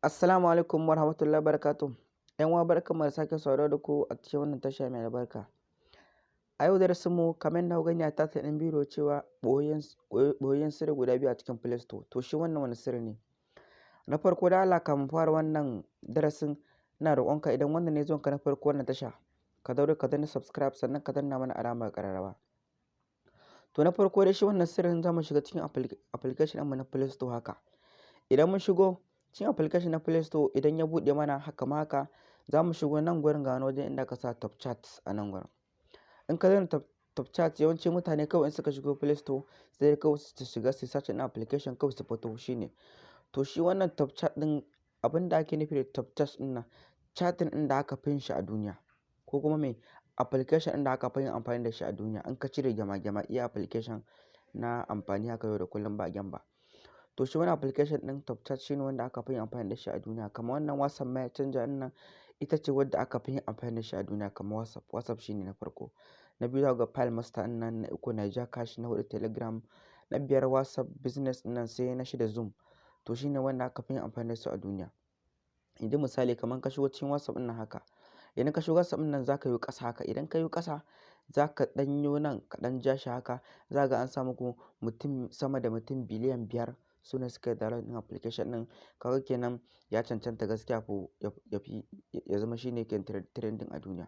Assalamu alaikum warahmatullahi wabarakatuh. ‘Yan uwa barkanmu da sake saurare da ku a cikin wannan tasha mai albarka. A yau darasinmu kamar yadda kuka gani a title ɗin bidiyo cewa ɓoyayyen sirri guda biyu a cikin Play Store. To shi wannan wani sirri ne? Na farko don Allah kafin mu fara wannan darasin ina roƙonka idan wannan ne zuwanka na farko wannan tasha ka daure ka danna subscribe sannan ka danna mana alamar ƙararrawa. To na farko dai shi wannan sirrin za mu shiga cikin application ɗinmu na Play Store haka. Idan mun shigo cikin application na Play Store idan ya buɗe mana haka ma haka za mu shigo nan gurin ga wani wajen inda ka sa top chat a nan gurin. In ka danna top chat yawanci mutane kawai in suka shigo Play Store sai kawai su shiga su search ɗin application kawai su fito shine. To shi wannan top chat ɗin abin da ake nufi da top chat ɗin nan chatting ɗin da aka fi yin shi a duniya ko kuma me application ɗin da aka fi yin amfani da shi a duniya in ka cire gyama iya application na amfani haka yau da kullum ba gyam ba. To shi wani application ɗin top chat shine wanda aka fi yin amfani da shi a duniya kamar wannan WhatsApp Messenger ɗin nan ita ce wadda aka fi yin amfani da shi a duniya kamar WhatsApp shine na farko. Na biyu za ku ga File Master ɗin nan, na uku Naija Cash, na huɗu Telegram, na biyar WhatsApp Business ɗin nan sai na shida Zoom. To shine wanda aka fi yin amfani da su a duniya. Yanzu misali kamar ka shigo cikin WhatsApp ɗin nan haka. Idan ka shigo WhatsApp ɗin nan za ka yi ƙasa haka idan ka yi ƙasa za ka ɗanyo nan ka ɗan ja shi haka za ga an sa muku mutum sama da mutum biliyan 5 su ne suka yi download ɗin application ɗin. Kaga kenan ya cancanta gaskiya ya zama shine ke trending a duniya.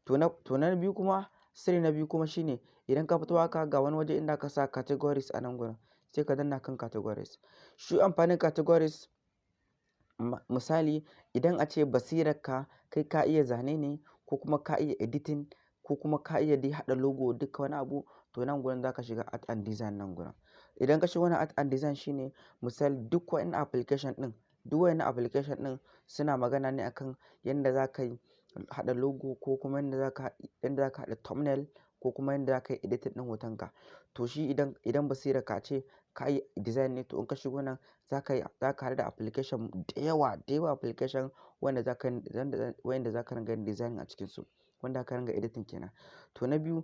To na biyu kuma sirri na biyu kuma shine idan ka fito haka ga wani waje inda ka sa categories a nan gurin sai ka danna kan categories. Shi amfanin categories misali idan a ce basirarka kai ka iya zane ne ko kuma ka iya editing ko kuma ka iya dai haɗa logo duka wani abu to nan gurin za ka shiga art and design nan gurin. Idan ka shiga wannan art and design shine misali duk wani application ɗin suna magana ne akan yadda za ka yi haɗa logo ko kuma yadda za ka haɗa thumbnail ko kuma yadda za ka yi editing ɗin hotonka. To shi idan basirarka ce ka yi design ne to in ka shigo nan za ka haɗu da application da yawa application wanda za ka ringa yin design a cikinsu wanda za ka ringa editing kenan. To na biyu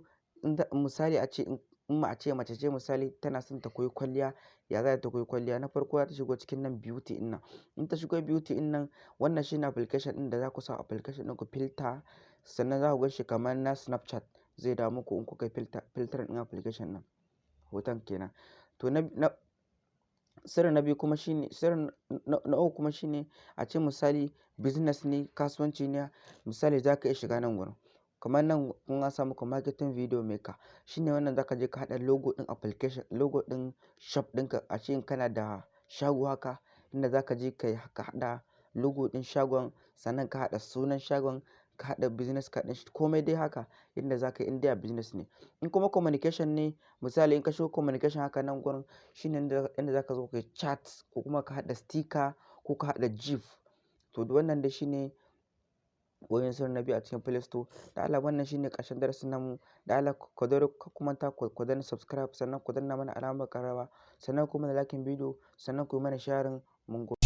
misali a ce in mace ce misali tana son ta koyi kwalliya ya za ta koyi kwalliya na farko za ta shigo cikin nan beauty ɗin nan. In ta shigo beauty ɗin nan wannan shine application ɗin da za ku sa application ɗin ku filter sannan za ku ga shi kamar na Snapchat zai dawo muku in kuka yi filter ɗin application ɗin hoton kenan. To sirri na biyu kuma shine sirri na uku kuma shine a ce misali business ne kasuwanci ne misali za ka iya shiga nan gurin. Kamar nan kun an sa muku marketing video maker shine wannan za ka je ka haɗa logo ɗin application logo ɗin shop ɗinka a ce in kana da shago haka inda za ka je ka haɗa logo ɗin shagon sannan ka haɗa sunan shagon ka haɗa business card ɗin shi komai dai haka inda za ka yi inda business ne. In kuma communication ne misali in ka shigo communication haka nan gurin shine inda za ka zo ka yi chat ko kuma ka haɗa sticker ko ka haɗa GIF. To wannan dai shine ɓoyayyen sirri na biyu a cikin Play Store. Da Allah wannan shine ƙarshen darasin namu. Da Allah ku daure ku manta ku danna subscribe sannan ku danna mana alamar ƙararrawa sannan ku mana liking bidiyo sannan ku yi mana sharing mun gode.